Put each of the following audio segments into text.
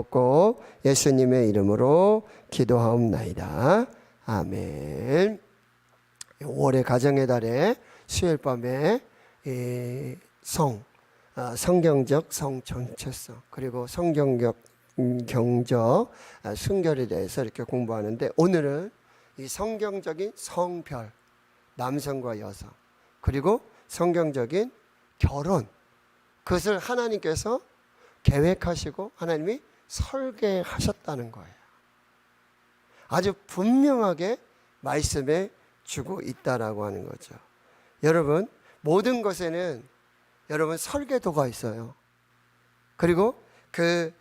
고 예수님의 이름으로 기도하옵나이다. 아멘. 5월의 가정의 달에 수요일 밤에 성경적 성 전체성 그리고 성경적 순결에 대해서 이렇게 공부하는데, 오늘은 이 성경적인 성별, 남성과 여성, 그리고 성경적인 결혼, 그것을 하나님께서 계획하시고 하나님이 설계하셨다는 거예요. 아주 분명하게 말씀해 주고 있다라고 하는 거죠. 여러분, 모든 것에는 여러분 설계도가 있어요. 그리고 그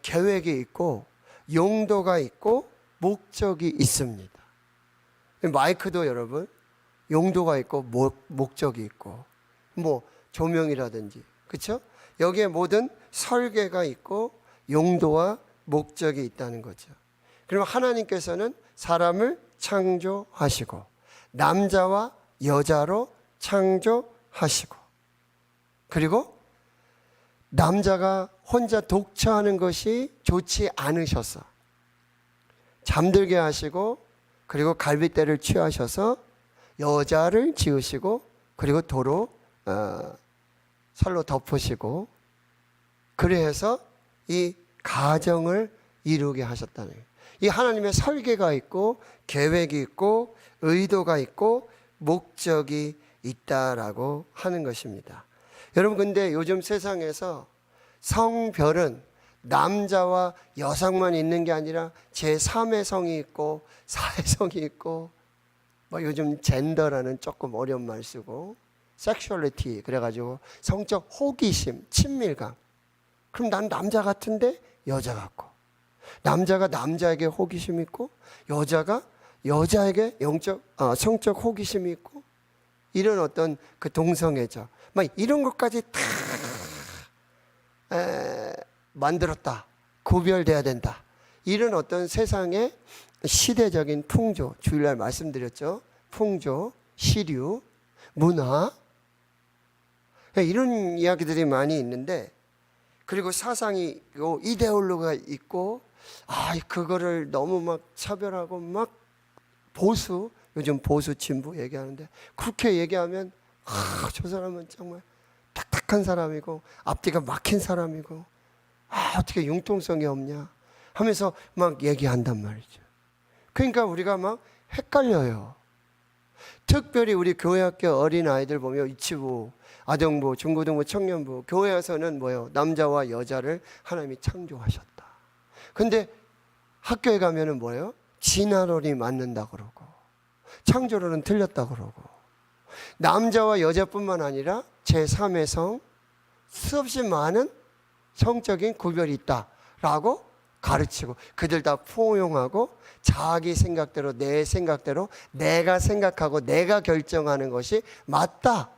계획이 있고 용도가 있고 목적이 있습니다. 마이크도 여러분 용도가 있고 목적이 있고, 뭐 조명이라든지, 그렇죠? 여기에 모든 설계가 있고 용도와 목적이 있다는 거죠. 그럼 하나님께서는 사람을 창조하시고 남자와 여자로 창조하시고, 그리고 남자가 혼자 독처하는 것이 좋지 않으셔서 잠들게 하시고, 그리고 갈빗대를 취하셔서 여자를 지으시고, 그리고 도로 살로 덮으시고, 그래서 이 가정을 이루게 하셨다는 거예요. 이 하나님의 설계가 있고 계획이 있고 의도가 있고 목적이 있다라고 하는 것입니다. 여러분, 근데 요즘 세상에서 성별은 남자와 여성만 있는 게 아니라 제3의 성이 있고 4의 성이 있고, 뭐 요즘 젠더라는 조금 어려운 말 쓰고, 섹슈얼리티, 그래가지고 성적 호기심, 친밀감. 그럼 난 남자 같은데 여자 같고, 남자가 남자에게 호기심이 있고 여자가 여자에게 성적 호기심이 있고, 이런 어떤 그 동성애자, 막 이런 것까지 다 만들었다, 구별돼야 된다, 이런 어떤 세상의 시대적인 풍조, 주일날 말씀드렸죠. 풍조, 시류, 문화, 이런 이야기들이 많이 있는데, 그리고 사상이 있고 이데올로기가 있고, 그거를 너무 막 차별하고 막 보수, 요즘 보수 진보 얘기하는데, 그렇게 얘기하면 저 사람은 정말 탁탁한 사람이고 앞뒤가 막힌 사람이고 어떻게 융통성이 없냐 하면서 막 얘기한단 말이죠. 그러니까 우리가 막 헷갈려요. 특별히 우리 교회학교 어린아이들 보면 유치부, 아동부, 중고등부, 청년부, 교회에서는 뭐예요? 남자와 여자를 하나님이 창조하셨다. 근데 학교에 가면은 뭐예요? 진화론이 맞는다 그러고, 창조론은 틀렸다 그러고, 남자와 여자뿐만 아니라 제3의 성, 수없이 많은 성적인 구별이 있다라고 가르치고, 그들 다 포용하고 자기 생각대로, 내 생각대로, 내가 생각하고 내가 결정하는 것이 맞다.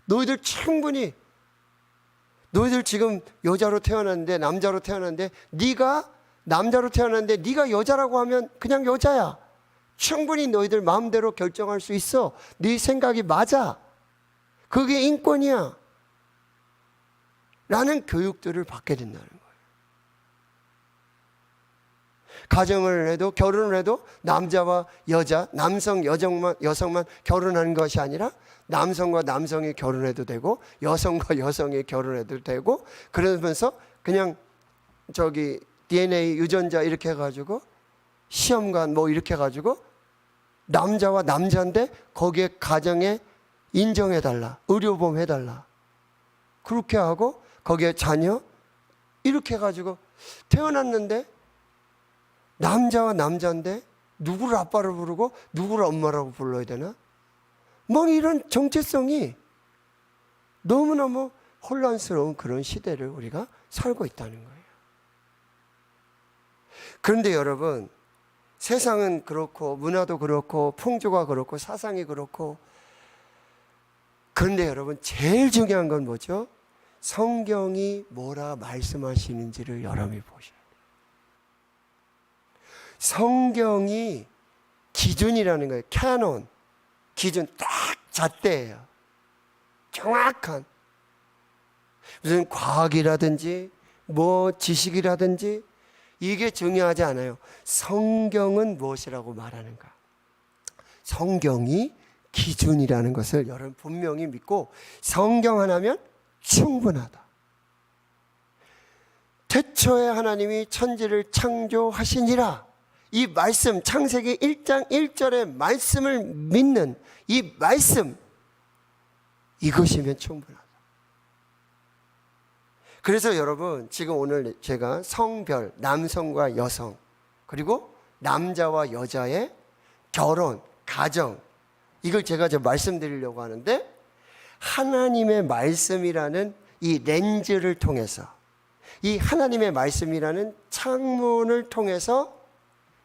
너희들 충분히, 너희들 지금 여자로 태어났는데, 남자로 태어났는데, 네가 남자로 태어났는데 네가 여자라고 하면 그냥 여자야. 충분히 너희들 마음대로 결정할 수 있어. 네 생각이 맞아. 그게 인권이야. 라는 교육들을 받게 된다는 거예요. 가정을 해도, 결혼을 해도 남자와 여자, 남성, 여성만 결혼하는 것이 아니라 남성과 남성이 결혼해도 되고 여성과 여성이 결혼해도 되고, 그러면서 그냥 DNA 유전자 이렇게 해가지고 시험관 뭐 이렇게 해가지고 남자와 남자인데 거기에 가정에 인정해달라, 의료보험 해달라, 그렇게 하고 거기에 자녀 이렇게 해가지고 태어났는데 남자와 남자인데 누구를 아빠로 부르고 누구를 엄마라고 불러야 되나? 뭐 이런 정체성이 너무너무 혼란스러운 그런 시대를 우리가 살고 있다는 거예요. 그런데 여러분, 세상은 그렇고 문화도 그렇고 풍조가 그렇고 사상이 그렇고, 그런데 여러분 제일 중요한 건 뭐죠? 성경이 뭐라 말씀하시는지를 여러분이 보셔야 돼요. 성경이 기준이라는 거예요. 캐논, 기준 딱 잣대예요. 정확한. 무슨 과학이라든지 뭐 지식이라든지 이게 중요하지 않아요. 성경은 무엇이라고 말하는가? 성경이 기준이라는 것을 여러분 분명히 믿고 성경 하나면 충분하다. 태초에 하나님이 천지를 창조하시니라. 이 말씀, 창세기 1장 1절의 말씀을 믿는 이 말씀, 이것이면 충분하다. 그래서 여러분, 지금 오늘 제가 성별, 남성과 여성, 그리고 남자와 여자의 결혼, 가정, 이걸 제가 말씀드리려고 하는데, 하나님의 말씀이라는 이 렌즈를 통해서, 이 하나님의 말씀이라는 창문을 통해서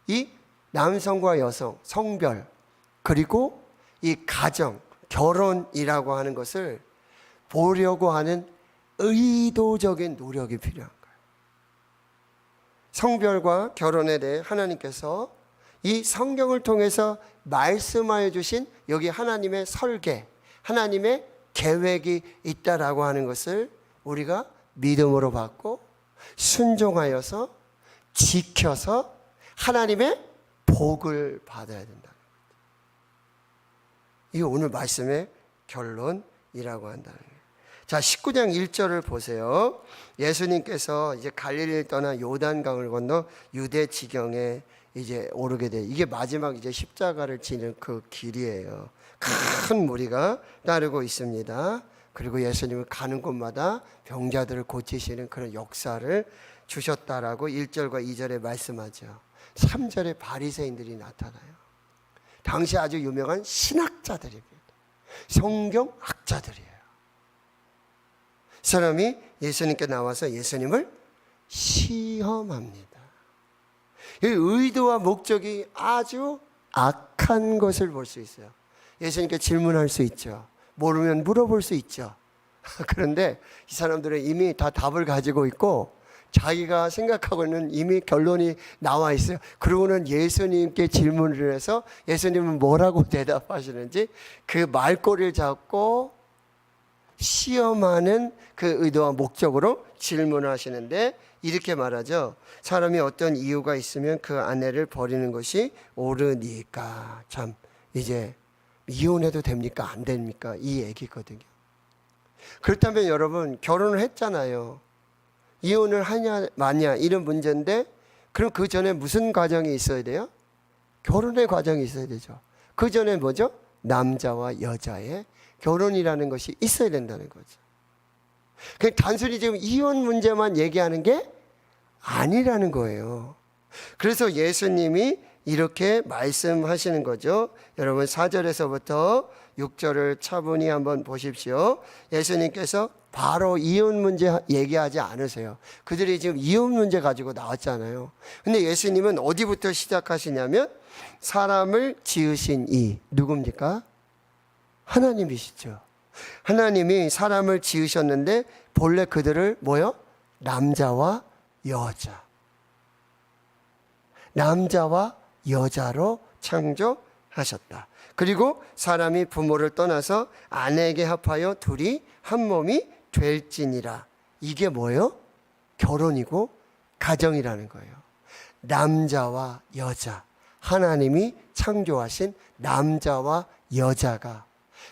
이 남성과 여성, 성별, 그리고 이 가정, 결혼이라고 하는 것을 보려고 하는 의도적인 노력이 필요한 거예요. 성별과 결혼에 대해 하나님께서 이 성경을 통해서 말씀하여 주신 여기 하나님의 설계, 하나님의 계획이 있다라고 하는 것을 우리가 믿음으로 받고 순종하여서 지켜서 하나님의 복을 받아야 된다. 이게 오늘 말씀의 결론이라고 한다는 거예요. 자, 19장 1절을 보세요. 예수님께서 이제 갈릴리를 떠나 요단강을 건너 유대 지경에 이제 오르게 돼. 이게 마지막 이제 십자가를 지는 그 길이에요. 큰 무리가 따르고 있습니다. 그리고 예수님은 가는 곳마다 병자들을 고치시는 그런 역사를 주셨다라고 1절과 2절에 말씀하죠. 3절에 바리새인들이 나타나요. 당시 아주 유명한 신학자들입니다. 성경학자들이에요. 사람이 예수님께 나와서 예수님을 시험합니다. 이 의도와 목적이 아주 악한 것을 볼 수 있어요. 예수님께 질문할 수 있죠. 모르면 물어볼 수 있죠. 그런데 이 사람들은 이미 다 답을 가지고 있고 자기가 생각하고 있는 이미 결론이 나와 있어요. 그러고는 예수님께 질문을 해서 예수님은 뭐라고 대답하시는지 그 말꼬리를 잡고 시험하는 그 의도와 목적으로 질문을 하시는데 이렇게 말하죠. 사람이 어떤 이유가 있으면 그 아내를 버리는 것이 옳으니까. 참, 이제 이혼해도 됩니까? 안 됩니까? 이 얘기거든요. 그렇다면 여러분, 결혼을 했잖아요. 이혼을 하냐 마냐 이런 문제인데, 그럼 그 전에 무슨 과정이 있어야 돼요? 결혼의 과정이 있어야 되죠. 그 전에 뭐죠? 남자와 여자의 결혼이라는 것이 있어야 된다는 거죠. 그냥 단순히 지금 이혼 문제만 얘기하는 게 아니라는 거예요. 그래서 예수님이 이렇게 말씀하시는 거죠. 여러분 4절에서부터 6절을 차분히 한번 보십시오. 예수님께서 바로 이혼 문제 얘기하지 않으세요. 그들이 지금 이혼 문제 가지고 나왔잖아요. 근데 예수님은 어디부터 시작하시냐면 사람을 지으신 이 누굽니까? 하나님이시죠. 하나님이 사람을 지으셨는데 본래 그들을 뭐요? 남자와 여자. 남자와 여자로 창조하셨다. 그리고 사람이 부모를 떠나서 아내에게 합하여 둘이 한 몸이 될지니라. 이게 뭐예요? 결혼이고 가정이라는 거예요. 남자와 여자. 하나님이 창조하신 남자와 여자가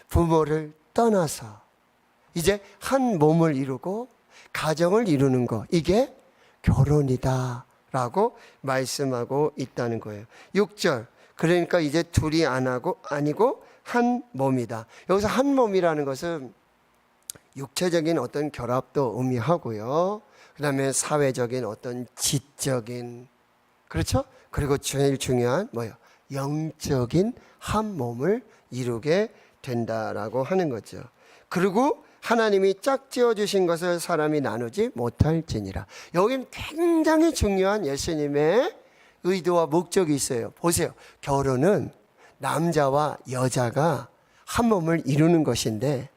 부모를 떠나서 이제 한 몸을 이루고 가정을 이루는 거, 이게 결혼이다 라고 말씀하고 있다는 거예요. 6절, 그러니까 이제 둘이 아니고 한 몸이다. 여기서 한 몸이라는 것은 육체적인 어떤 결합도 의미하고요, 그 다음에 사회적인 어떤 지적인, 그렇죠? 그리고 제일 중요한 뭐예요? 영적인 한 몸을 이루게 된다라고 하는 거죠. 그리고 하나님이 짝지어 주신 것을 사람이 나누지 못할지니라. 여기는 굉장히 중요한 예수님의 의도와 목적이 있어요. 보세요. 결혼은 남자와 여자가 한 몸을 이루는 것인데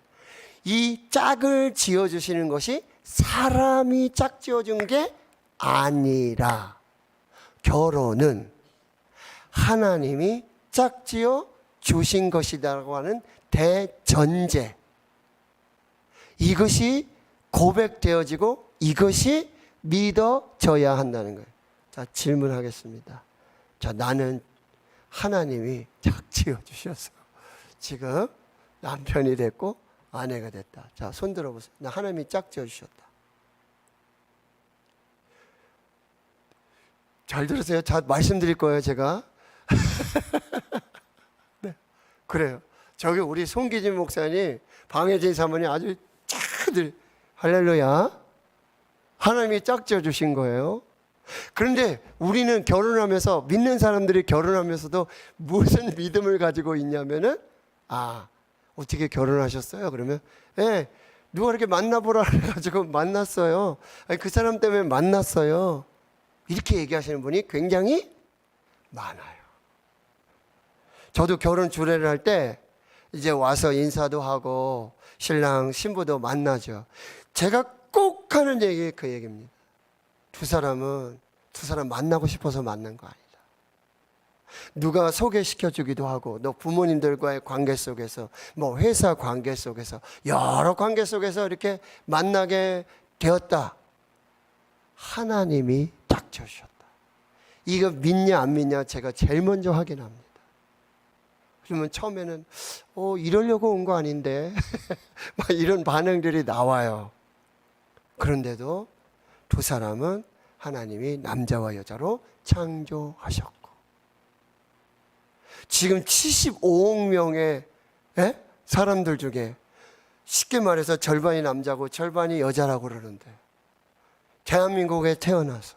이 짝을 지어 주시는 것이 사람이 짝지어 준 게 아니라 결혼은 하나님이 짝지어 주신 것이라고 하는 대전제, 이것이 고백되어지고 이것이 믿어져야 한다는 거예요. 자, 질문하겠습니다. 자, 나는 하나님이 짝 지어주셔서 지금 남편이 됐고 아내가 됐다. 자, 손 들어보세요. 나 하나님이 짝 지어주셨다. 잘 들으세요. 자, 말씀드릴 거예요, 제가. 네, 그래요. 저기 우리 송기진 목사님, 방혜진 사모님 아주 착들 할렐루야. 하나님이 짝 지어주신 거예요. 그런데 우리는 결혼하면서, 믿는 사람들이 결혼하면서도 무슨 믿음을 가지고 있냐면은, 어떻게 결혼하셨어요? 그러면, 예, 누가 이렇게 만나보라 해가지고 만났어요. 아니, 그 사람 때문에 만났어요. 이렇게 얘기하시는 분이 굉장히 많아요. 저도 결혼 주례를 할 때 이제 와서 인사도 하고 신랑 신부도 만나죠. 제가 꼭 하는 얘기 그 얘기입니다. 두 사람 만나고 싶어서 만난 거 아니다. 누가 소개시켜 주기도 하고, 너 부모님들과의 관계 속에서, 뭐 회사 관계 속에서, 여러 관계 속에서 이렇게 만나게 되었다. 하나님이 딱 주셨다. 이거 믿냐 안 믿냐 제가 제일 먼저 확인합니다. 그러면 처음에는 이러려고 온 거 아닌데 막 이런 반응들이 나와요. 그런데도 두 사람은 하나님이 남자와 여자로 창조하셨고, 지금 75억 명의 사람들 중에 쉽게 말해서 절반이 남자고 절반이 여자라고 그러는데, 대한민국에 태어나서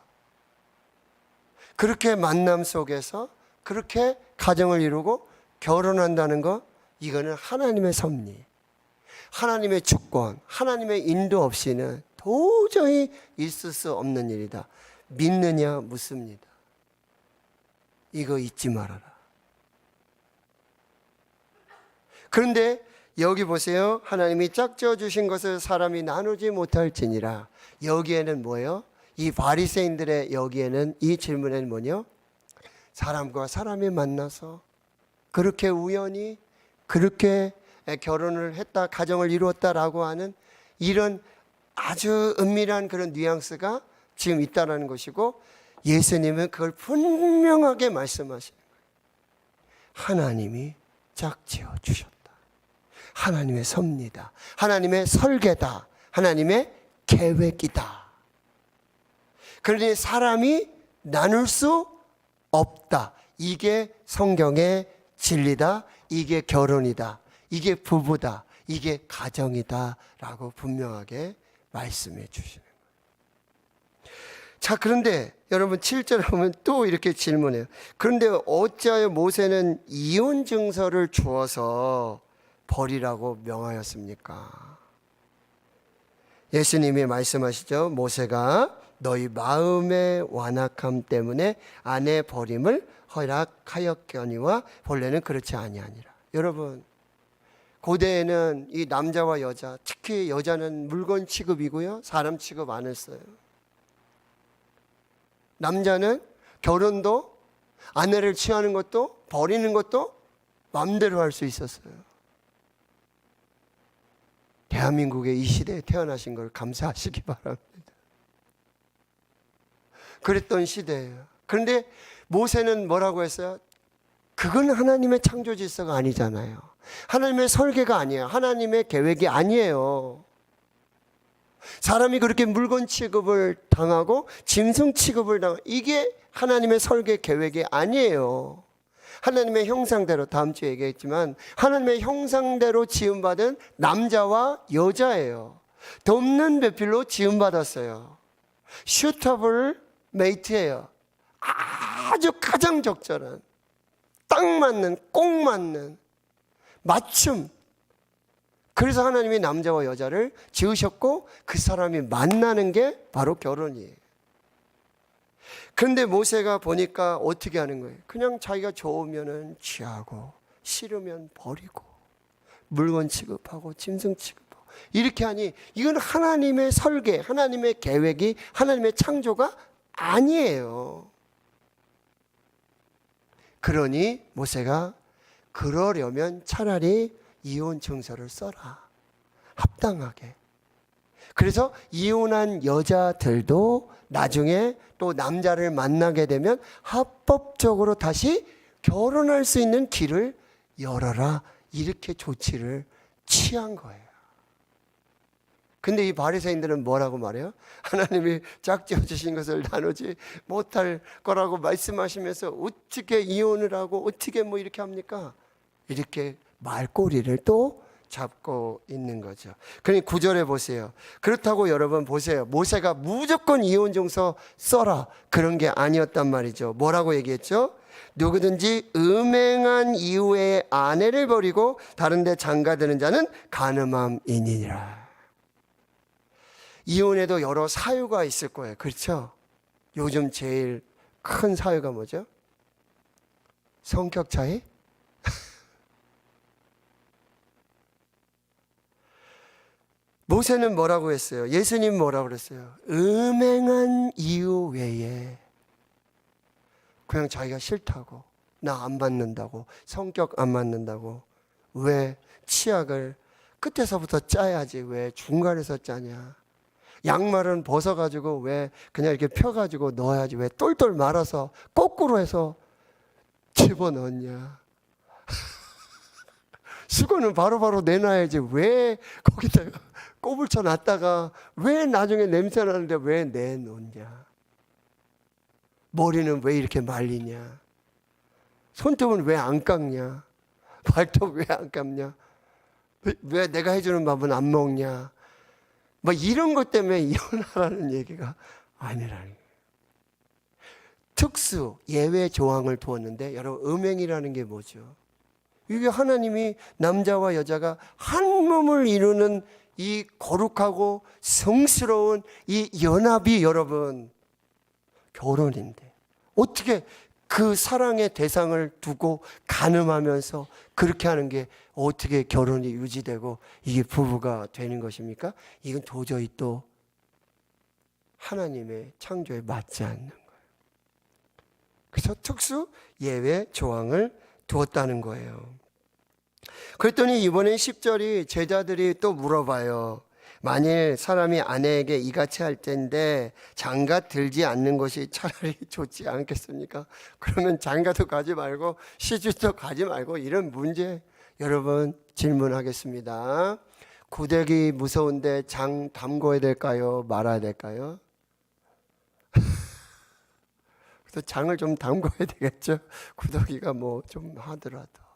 그렇게 만남 속에서 그렇게 가정을 이루고 결혼한다는 거, 이거는 하나님의 섭리, 하나님의 주권, 하나님의 인도 없이는 도저히 있을 수 없는 일이다. 믿느냐 묻습니다. 이거 잊지 말아라. 그런데 여기 보세요. 하나님이 짝지어 주신 것을 사람이 나누지 못할지니라. 여기에는 뭐예요? 이 바리새인들의 여기에는, 이 질문에는 뭐냐? 사람과 사람이 만나서 그렇게 우연히 그렇게 결혼을 했다, 가정을 이루었다라고 하는 이런 아주 은밀한 그런 뉘앙스가 지금 있다라는 것이고, 예수님은 그걸 분명하게 말씀하시는 거예요. 하나님이 짝지어 주셨다. 하나님의 섭리다. 하나님의 설계다. 하나님의 계획이다. 그러니 사람이 나눌 수 없다. 이게 성경의 진리다. 이게 결혼이다. 이게 부부다. 이게 가정이다. 라고 분명하게 말씀해 주시는 거예요. 자, 그런데 여러분 7절에 보면 또 이렇게 질문해요. 그런데 어찌하여 모세는 이혼 증서를 주어서 버리라고 명하였습니까? 예수님이 말씀하시죠. 모세가 너희 마음의 완악함 때문에 아내 버림을 허락하였거니와 본래는 그렇지 아니하니라. 여러분, 고대에는 이 남자와 여자, 특히 여자는 물건 취급이고요, 사람 취급 안 했어요. 남자는 결혼도, 아내를 취하는 것도, 버리는 것도 마음대로 할 수 있었어요. 대한민국의 이 시대에 태어나신 걸 감사하시기 바랍니다. 그랬던 시대예요. 그런데 모세는 뭐라고 했어요? 그건 하나님의 창조 질서가 아니잖아요. 하나님의 설계가 아니에요. 하나님의 계획이 아니에요. 사람이 그렇게 물건 취급을 당하고 짐승 취급을 당하고, 이게 하나님의 설계 계획이 아니에요. 하나님의 형상대로, 다음 주에 얘기했지만 하나님의 형상대로 지음받은 남자와 여자예요. 덮는 배필로 지음받았어요. 슈터블 메이트예요. 아주 가장 적절한, 딱 맞는, 꼭 맞는 맞춤. 그래서 하나님이 남자와 여자를 지으셨고 그 사람이 만나는 게 바로 결혼이에요. 그런데 모세가 보니까 어떻게 하는 거예요? 그냥 자기가 좋으면 취하고 싫으면 버리고 물건 취급하고 짐승 취급하고 이렇게 하니, 이건 하나님의 설계, 하나님의 계획이, 하나님의 창조가 아니에요. 그러니 모세가 그러려면 차라리 이혼 증서를 써라. 합당하게. 그래서 이혼한 여자들도 나중에 또 남자를 만나게 되면 합법적으로 다시 결혼할 수 있는 길을 열어라, 이렇게 조치를 취한 거예요. 근데 이 바리새인들은 뭐라고 말해요? 하나님이 짝지어 주신 것을 나누지 못할 거라고 말씀하시면서 어떻게 이혼을 하고 어떻게 뭐 이렇게 합니까? 이렇게 말꼬리를 또 잡고 있는 거죠. 그러니까 9절에 보세요. 그렇다고 여러분 보세요. 모세가 무조건 이혼증서 써라, 그런 게 아니었단 말이죠. 뭐라고 얘기했죠? 누구든지 음행한 이후에 아내를 버리고 다른 데 장가드는 자는 간음함이니라. 이혼에도 여러 사유가 있을 거예요. 그렇죠? 요즘 제일 큰 사유가 뭐죠? 성격 차이? 모세는 뭐라고 했어요? 예수님 뭐라고 그랬어요? 음행한 이유 외에 그냥 자기가 싫다고, 나 안 맞는다고, 성격 안 맞는다고, 왜 치약을 끝에서부터 짜야지 왜 중간에서 짜냐, 양말은 벗어가지고 왜 그냥 이렇게 펴가지고 넣어야지 왜 똘똘 말아서 거꾸로 해서 집어넣냐, 수건은 바로바로 내놔야지 왜 거기다가 꼽을 쳐놨다가 왜 나중에 냄새 나는데 왜 내놓냐, 머리는 왜 이렇게 말리냐, 손톱은 왜 안 깎냐, 발톱 왜 안 감냐, 왜 내가 해주는 밥은 안 먹냐, 뭐 이런 것 때문에 이혼하라는 얘기가 아니라는 거예요. 특수 예외 조항을 두었는데 여러분, 음행이라는 게 뭐죠? 이게 하나님이 남자와 여자가 한 몸을 이루는 이 거룩하고 성스러운 이 연합이 여러분 결혼인데, 어떻게 그 사랑의 대상을 두고 간음하면서 그렇게 하는 게 어떻게 결혼이 유지되고 이게 부부가 되는 것입니까? 이건 도저히 또 하나님의 창조에 맞지 않는 거예요. 그래서 특수 예외 조항을 두었다는 거예요. 그랬더니 이번에 10절이 제자들이 또 물어봐요. 만일 사람이 아내에게 이같이 할 텐데 장가 들지 않는 것이 차라리 좋지 않겠습니까? 그러면 장가도 가지 말고 시집도 가지 말고, 이런 문제 여러분 질문하겠습니다. 구더기 무서운데 장 담궈야 될까요? 말아야 될까요? 그래서 장을 좀 담궈야 되겠죠. 구더기가 뭐 좀 하더라도.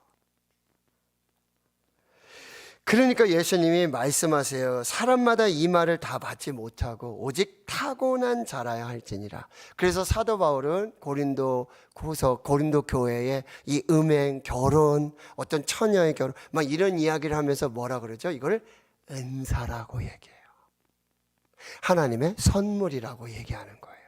그러니까 예수님이 말씀하세요. 사람마다 이 말을 다 받지 못하고 오직 타고난 자라야 할지니라. 그래서 사도 바울은 고린도 교회에 이 음행, 결혼, 어떤 처녀의 결혼 막 이런 이야기를 하면서 뭐라 그러죠? 이걸 은사라고 얘기해요. 하나님의 선물이라고 얘기하는 거예요.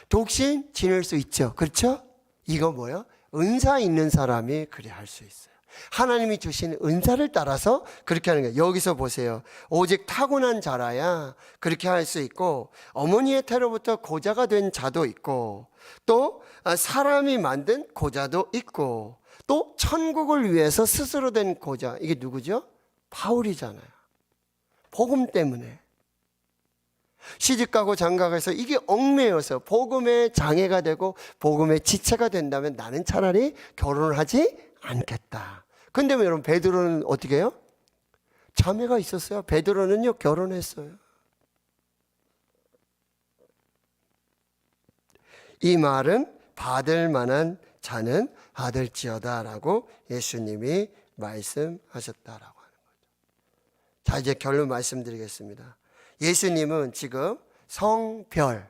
독신 지낼 수 있죠. 그렇죠? 이거 뭐예요? 은사 있는 사람이 그래 할 수 있어요. 하나님이 주신 은사를 따라서 그렇게 하는 거예요. 여기서 보세요. 오직 타고난 자라야 그렇게 할 수 있고, 어머니의 태로부터 고자가 된 자도 있고, 또 사람이 만든 고자도 있고, 또 천국을 위해서 스스로 된 고자, 이게 누구죠? 바울이잖아요. 복음 때문에 시집가고 장가가서 이게 얽매여서 복음의 장애가 되고 복음의 지체가 된다면 나는 차라리 결혼을 하지 않겠다. 근데 여러분, 베드로는 어떻게 해요? 자매가 있었어요. 베드로는요 결혼했어요. 이 말은 받을 만한 자는 받을지어다라고 예수님이 말씀하셨다라고 하는 거죠. 자, 이제 결론 말씀드리겠습니다. 예수님은 지금 성별,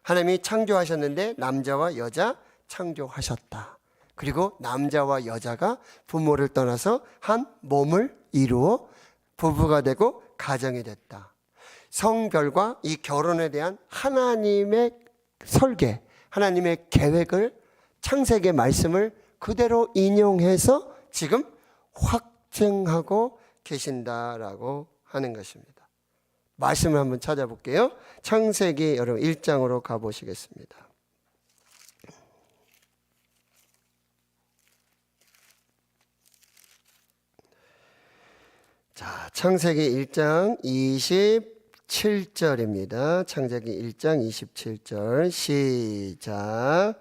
하나님이 창조하셨는데 남자와 여자 창조하셨다. 그리고 남자와 여자가 부모를 떠나서 한 몸을 이루어 부부가 되고 가정이 됐다. 성별과 이 결혼에 대한 하나님의 설계, 하나님의 계획을, 창세기 말씀을 그대로 인용해서 지금 확증하고 계신다라고 하는 것입니다. 말씀을 한번 찾아볼게요. 창세기 여러분 1장으로 가보시겠습니다. 자, 창세기 1장 27절입니다. 창세기 1장 27절 시작.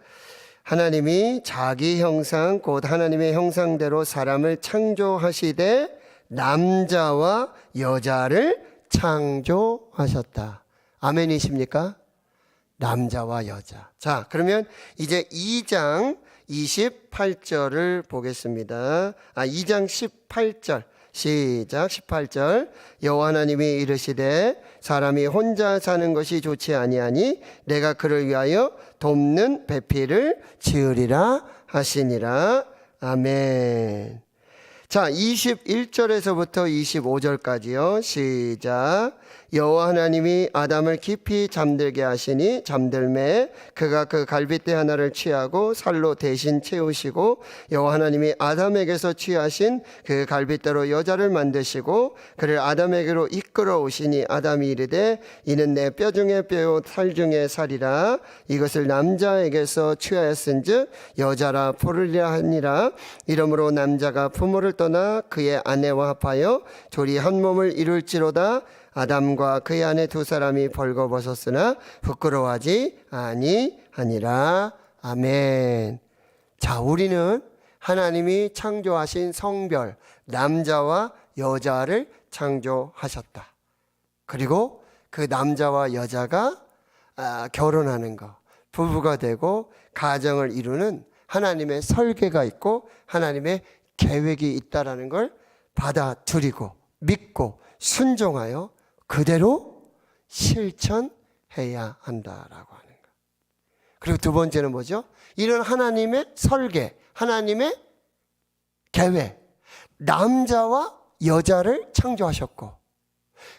하나님이 자기 형상 곧 하나님의 형상대로 사람을 창조하시되 남자와 여자를 창조하셨다. 아멘이십니까? 남자와 여자. 자, 그러면 이제 2장 28절을 보겠습니다. 2장 18절 시작. 18절 여호와 하나님이 이르시되 사람이 혼자 사는 것이 좋지 아니하니 내가 그를 위하여 돕는 배필을 지으리라 하시니라. 아멘. 자, 21절에서부터 25절까지요. 시작. 여호와 하나님이 아담을 깊이 잠들게 하시니 잠들매 그가 그 갈빗대 하나를 취하고 살로 대신 채우시고 여호와 하나님이 아담에게서 취하신 그 갈빗대로 여자를 만드시고 그를 아담에게로 이끌어 오시니 아담이 이르되 이는 내 뼈 중에 뼈요 살 중에 살이라 이것을 남자에게서 취하였은즉 여자라 부르리라 하니라. 이러므로 남자가 부모를 떠나 그의 아내와 합하여 조리 한 몸을 이룰지로다. 아담과 그의 아내 두 사람이 벌거벗었으나 부끄러워하지 아니하니라. 아멘. 자, 우리는 하나님이 창조하신 성별 남자와 여자를 창조하셨다. 그리고 그 남자와 여자가 결혼하는 것, 부부가 되고 가정을 이루는 하나님의 설계가 있고 하나님의 계획이 있다라는 걸 받아들이고 믿고 순종하여 그대로 실천해야 한다라고 하는 것. 그리고 두 번째는 뭐죠? 이런 하나님의 설계, 하나님의 계획, 남자와 여자를 창조하셨고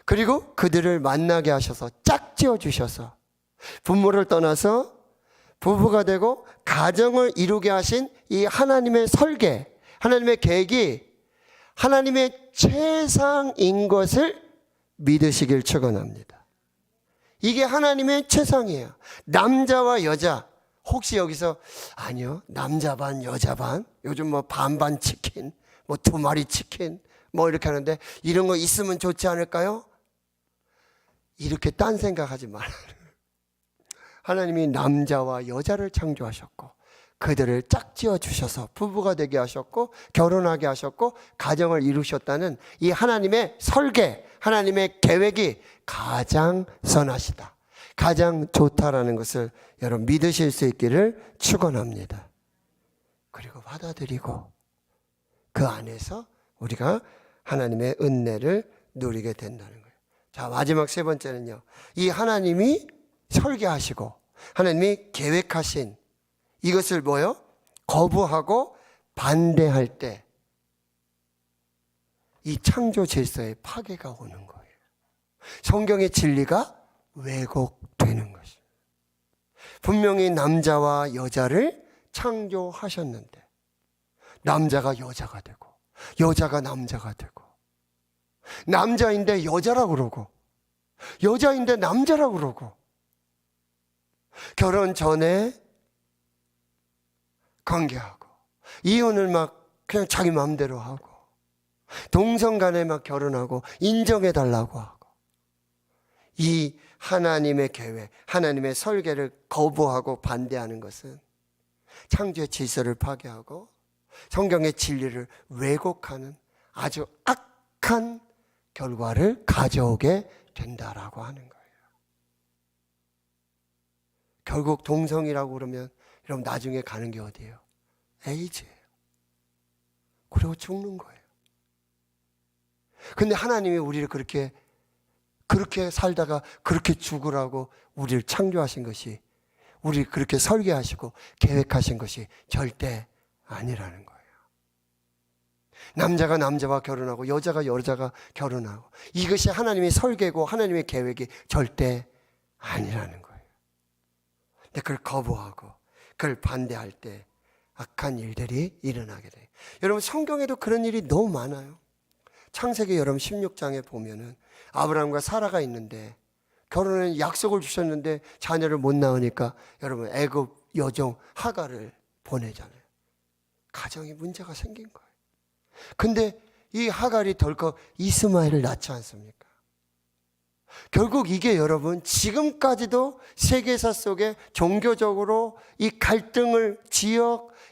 그리고 그들을 만나게 하셔서 짝지어 주셔서 부모를 떠나서 부부가 되고 가정을 이루게 하신 이 하나님의 설계, 하나님의 계획이 하나님의 최상인 것을 믿으시길 축원합니다. 이게 하나님의 최상이에요. 남자와 여자. 혹시 여기서 아니요, 남자 반 여자 반, 요즘 뭐 반반 치킨, 뭐 2마리 치킨 뭐 이렇게 하는데 이런 거 있으면 좋지 않을까요? 이렇게 딴 생각하지 말아요. 하나님이 남자와 여자를 창조하셨고 그들을 짝지어 주셔서 부부가 되게 하셨고 결혼하게 하셨고 가정을 이루셨다는 이 하나님의 설계, 하나님의 계획이 가장 선하시다, 가장 좋다라는 것을 여러분 믿으실 수 있기를 축원합니다. 그리고 받아들이고 그 안에서 우리가 하나님의 은혜를 누리게 된다는 거예요. 자, 마지막 세 번째는요, 이 하나님이 설계하시고 하나님이 계획하신 이것을 뭐요? 거부하고 반대할 때 이 창조 질서의 파괴가 오는 거예요. 성경의 진리가 왜곡되는 것이에요. 분명히 남자와 여자를 창조하셨는데 남자가 여자가 되고 여자가 남자가 되고 남자인데 여자라고 그러고 여자인데 남자라고 그러고 결혼 전에 관계하고 이혼을 막 그냥 자기 마음대로 하고 동성 간에 막 결혼하고 인정해달라고 하고 이 하나님의 계획, 하나님의 설계를 거부하고 반대하는 것은 창조의 질서를 파괴하고 성경의 진리를 왜곡하는 아주 악한 결과를 가져오게 된다라고 하는 거예요. 결국 동성이라고 그러면 여러분 나중에 가는 게 어디예요? 에이즈예요. 그리고 죽는 거예요. 근데 하나님이 우리를 그렇게 살다가 그렇게 죽으라고 우리를 창조하신 것이, 우리를 그렇게 설계하시고 계획하신 것이 절대 아니라는 거예요. 남자가 남자와 결혼하고 여자가 여자가 결혼하고 이것이 하나님의 설계고 하나님의 계획이 절대 아니라는 거예요. 근데 그걸 거부하고 그걸 반대할 때 악한 일들이 일어나게 돼요. 여러분 성경에도 그런 일이 너무 많아요. 창세기 여러분 16장에 보면은 아브라함과 사라가 있는데 결혼에 약속을 주셨는데 자녀를 못 낳으니까 여러분 애굽 여종 하갈을 보내잖아요. 가정에 문제가 생긴 거예요. 근데 이 하갈이 덜컥 이스마엘을 낳지 않습니까? 결국 이게 여러분 지금까지도 세계사 속에 종교적으로 이 갈등을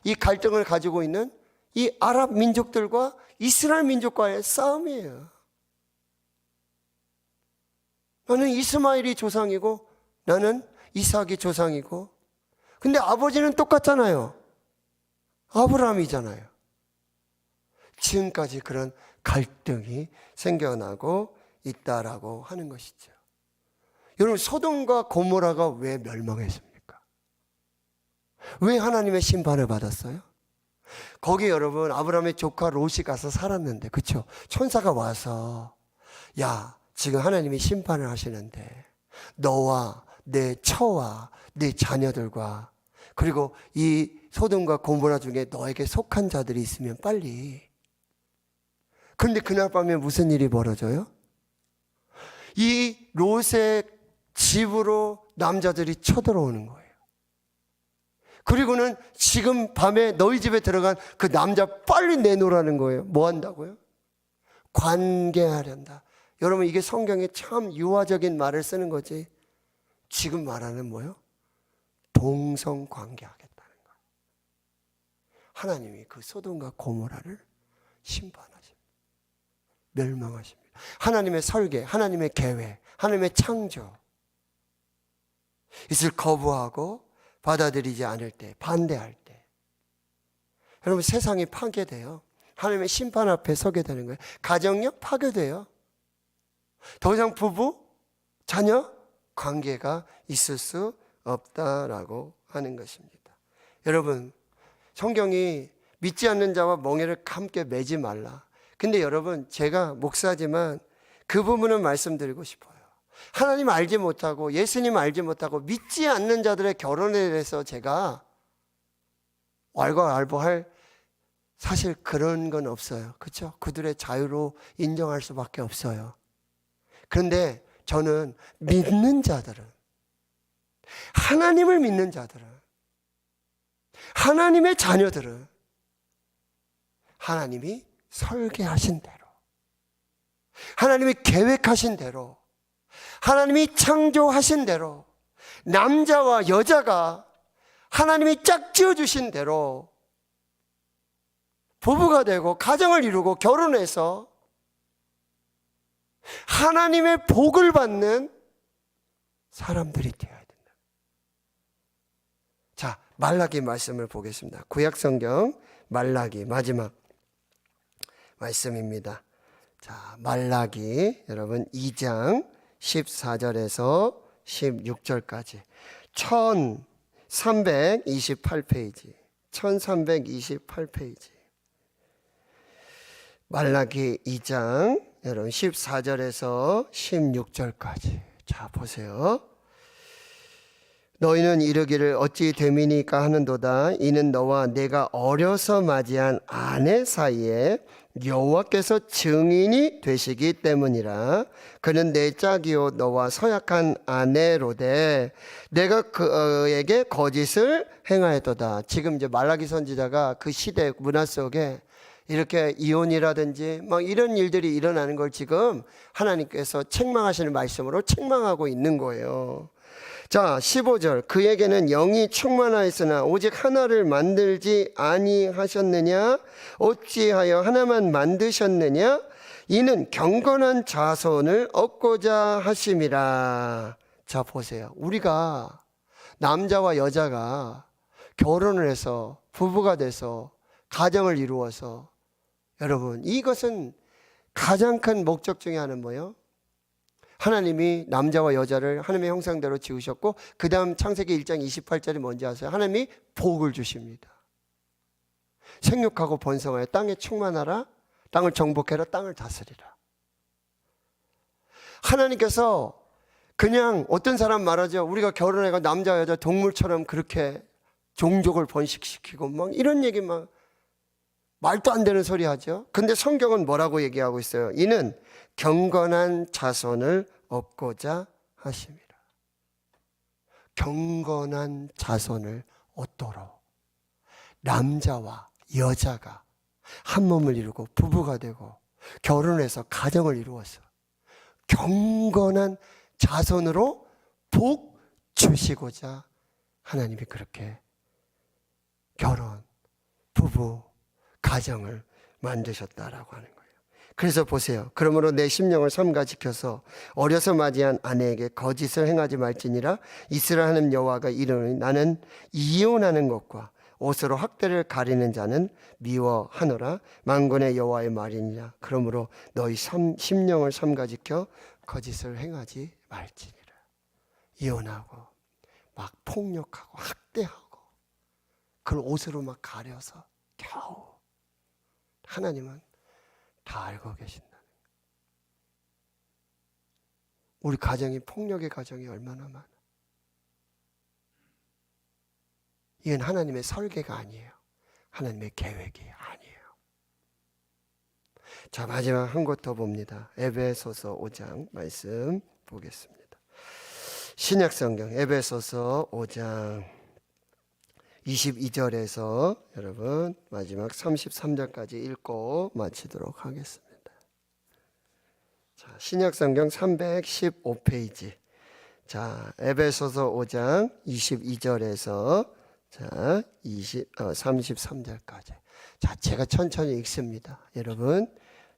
이 갈등을 가지고 있는 이 아랍 민족들과 이스라엘 민족과의 싸움이에요. 나는 이스마엘이 조상이고 나는 이삭이 조상이고, 근데 아버지는 똑같잖아요. 아브라함이잖아요. 지금까지 그런 갈등이 생겨나고 있다라고 하는 것이죠. 여러분, 소돔과 고모라가 왜 멸망했습니까? 왜 하나님의 심판을 받았어요? 거기 여러분 아브라함의 조카 롯이 가서 살았는데, 그렇죠? 천사가 와서 야, 지금 하나님이 심판을 하시는데 너와 내 처와 내 자녀들과 그리고 이 소돔과 고모라 중에 너에게 속한 자들이 있으면 빨리. 그런데 그날 밤에 무슨 일이 벌어져요? 이 롯의 집으로 남자들이 쳐들어오는 거예요. 그리고는 지금 밤에 너희 집에 들어간 그 남자 빨리 내놓으라는 거예요. 뭐 한다고요? 관계하련다. 여러분, 이게 성경에 참 유화적인 말을 쓰는 거지. 지금 말하는 뭐요? 동성 관계하겠다는 거예요. 하나님이 그 소돔과 고모라를 심판하십니다. 멸망하십니다. 하나님의 설계, 하나님의 계획, 하나님의 창조, 이것을 거부하고 받아들이지 않을 때, 반대할 때, 여러분 세상이 파괴돼요. 하나님의 심판 앞에 서게 되는 거예요. 가정력 파괴돼요. 더 이상 부부, 자녀 관계가 있을 수 없다라고 하는 것입니다. 여러분, 성경이 믿지 않는 자와 멍에를 함께 매지 말라. 근데 여러분, 제가 목사지만 그 부분은 말씀드리고 싶어요. 하나님 알지 못하고 예수님 알지 못하고 믿지 않는 자들의 결혼에 대해서 제가 왈가왈부할 사실 그런 건 없어요. 그렇죠? 그들의 자유로 인정할 수밖에 없어요. 그런데 저는 믿는 자들은, 하나님을 믿는 자들은, 하나님의 자녀들은 하나님이 설계하신 대로, 하나님이 계획하신 대로, 하나님이 창조하신 대로, 남자와 여자가 하나님이 짝지어 주신 대로 부부가 되고 가정을 이루고 결혼해서 하나님의 복을 받는 사람들이 되어야 된다. 자, 말라기 말씀을 보겠습니다. 구약성경 말라기 마지막 말씀입니다. 자, 말라기 여러분 2장 14절에서 16절까지 1328페이지 1328페이지 말라기 2장 여러분 14절에서 16절까지. 자, 보세요. 너희는 이르기를 어찌 됨이니까 하는도다. 이는 너와 내가 어려서 맞이한 아내 사이에 여호와께서 증인이 되시기 때문이라. 그는 내 짝이요 너와 서약한 아내로되 내가 그에게 거짓을 행하였도다. 지금 이제 말라기 선지자가 그 시대 문화 속에 이렇게 이혼이라든지 막 이런 일들이 일어나는 걸 지금 하나님께서 책망하시는 말씀으로 책망하고 있는 거예요. 자, 15절. 그에게는 영이 충만하였으나 오직 하나를 만들지 아니하셨느냐? 어찌하여 하나만 만드셨느냐? 이는 경건한 자손을 얻고자 하심이라. 자, 보세요. 우리가 남자와 여자가 결혼을 해서 부부가 돼서 가정을 이루어서, 여러분, 이것은 가장 큰 목적 중에 하나는 뭐예요? 하나님이 남자와 여자를 하나님의 형상대로 지으셨고, 그 다음 창세기 1장 28절이 뭔지 아세요? 하나님이 복을 주십니다. 생육하고 번성하여 땅에 충만하라, 땅을 정복해라, 땅을 다스리라. 하나님께서 그냥 어떤 사람 말하죠. 우리가 결혼해가 남자 여자 동물처럼 그렇게 종족을 번식시키고 막 이런 얘기만 말도 안 되는 소리 하죠. 근데 성경은 뭐라고 얘기하고 있어요? 이는 경건한 자손을 얻고자 하심이라. 경건한 자손을 얻도록 남자와 여자가 한 몸을 이루고 부부가 되고 결혼해서 가정을 이루어서 경건한 자손으로 복 주시고자 하나님이 그렇게 결혼, 부부, 가정을 만드셨다라고 하는 거예요. 그래서 보세요. 그러므로 내 심령을 삼가 지켜서 어려서 맞이한 아내에게 거짓을 행하지 말지니라. 이스라엘 하나님 여호와가 이르노니 나는 이혼하는 것과 옷으로 학대를 가리는 자는 미워하노라. 만군의 여호와의 말이니라. 그러므로 너희 심령을 삼가 지켜 거짓을 행하지 말지니라. 이혼하고 막 폭력하고 학대하고 그걸 옷으로 막 가려서 겨우 하나님은 다 알고 계신다는 거예요. 우리 가정이 폭력의 가정이 얼마나 많아. 이건 하나님의 설계가 아니에요. 하나님의 계획이 아니에요. 자, 마지막 한 곳 더 봅니다. 에베소서 5장 말씀 보겠습니다. 신약성경 에베소서 5장 22절에서 여러분 마지막 33절까지 읽고 마치도록 하겠습니다. 자, 신약성경 315페이지. 자, 에베소서 5장 22절에서 자, 33절까지. 자, 제가 천천히 읽습니다. 여러분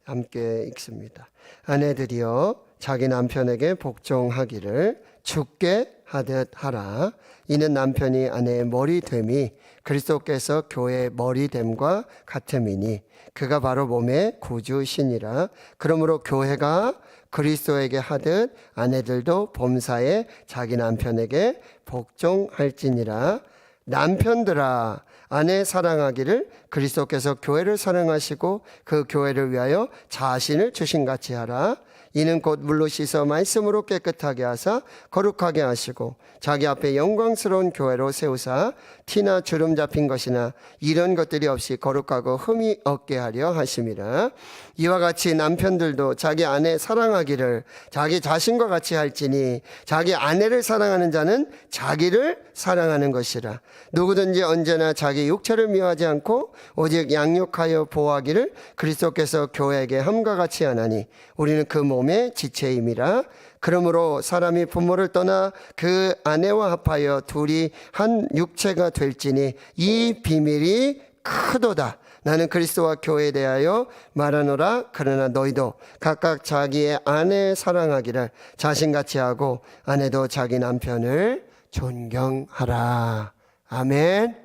함께 읽습니다. 아내들이여 자기 남편에게 복종하기를 주께 하듯 하라. 이는 남편이 아내의 머리됨이 그리스도께서 교회의 머리됨과 같음이니 그가 바로 몸의 구주시니라. 그러므로 교회가 그리스도에게 하듯 아내들도 범사에 자기 남편에게 복종할지니라. 남편들아 아내 사랑하기를 그리스도께서 교회를 사랑하시고 그 교회를 위하여 자신을 주신같이 하라. 이는 곧 물로 씻어 말씀으로 깨끗하게 하사 거룩하게 하시고 자기 앞에 영광스러운 교회로 세우사 티나 주름 잡힌 것이나 이런 것들이 없이 거룩하고 흠이 없게 하려 하심이라. 이와 같이 남편들도 자기 아내 사랑하기를 자기 자신과 같이 할지니 자기 아내를 사랑하는 자는 자기를 사랑하는 것이라. 누구든지 언제나 자기 육체를 미워하지 않고 오직 양육하여 보호하기를 그리스도께서 교회에게 함과 같이 하나니 우리는 그 몸의 지체임이라. 그러므로 사람이 부모를 떠나 그 아내와 합하여 둘이 한 육체가 될지니 이 비밀이 크도다. 나는 그리스도와 교회에 대하여 말하노라. 그러나 너희도 각각 자기의 아내 사랑하기를 자신같이 하고 아내도 자기 남편을 존경하라. 아멘.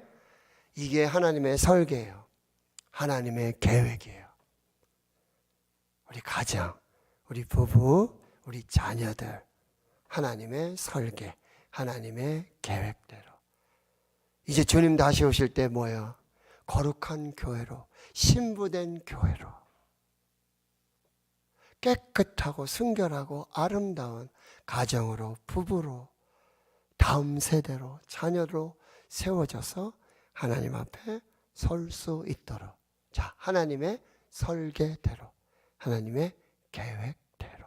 이게 하나님의 설계예요. 하나님의 계획이에요. 우리 가정, 우리 부부, 우리 자녀들, 하나님의 설계, 하나님의 계획대로. 이제 주님 다시 오실 때 뭐예요? 거룩한 교회로, 신부된 교회로, 깨끗하고 순결하고 아름다운 가정으로, 부부로, 다음 세대로, 자녀로 세워져서 하나님 앞에 설 수 있도록. 자, 하나님의 설계대로, 하나님의 계획대로,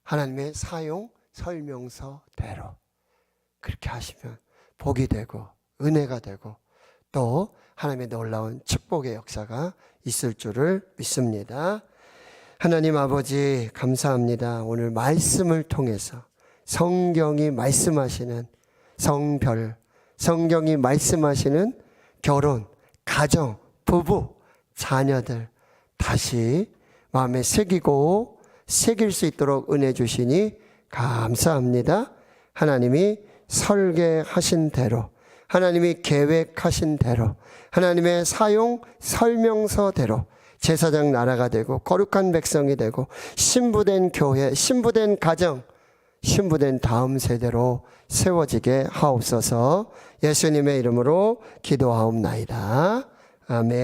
하나님의 사용 설명서대로 그렇게 하시면 복이 되고 은혜가 되고 또 하나님의 놀라운 축복의 역사가 있을 줄을 믿습니다. 하나님 아버지 감사합니다. 오늘 말씀을 통해서 성경이 말씀하시는 성별, 성경이 말씀하시는 결혼, 가정, 부부, 자녀들 다시 마음에 새기고 새길 수 있도록 은혜 주시니 감사합니다. 하나님이 설계하신 대로, 하나님이 계획하신 대로, 하나님의 사용 설명서대로 제사장 나라가 되고 거룩한 백성이 되고 신부된 교회, 신부된 가정, 신부된 다음 세대로 세워지게 하옵소서. 예수님의 이름으로 기도하옵나이다. 아멘.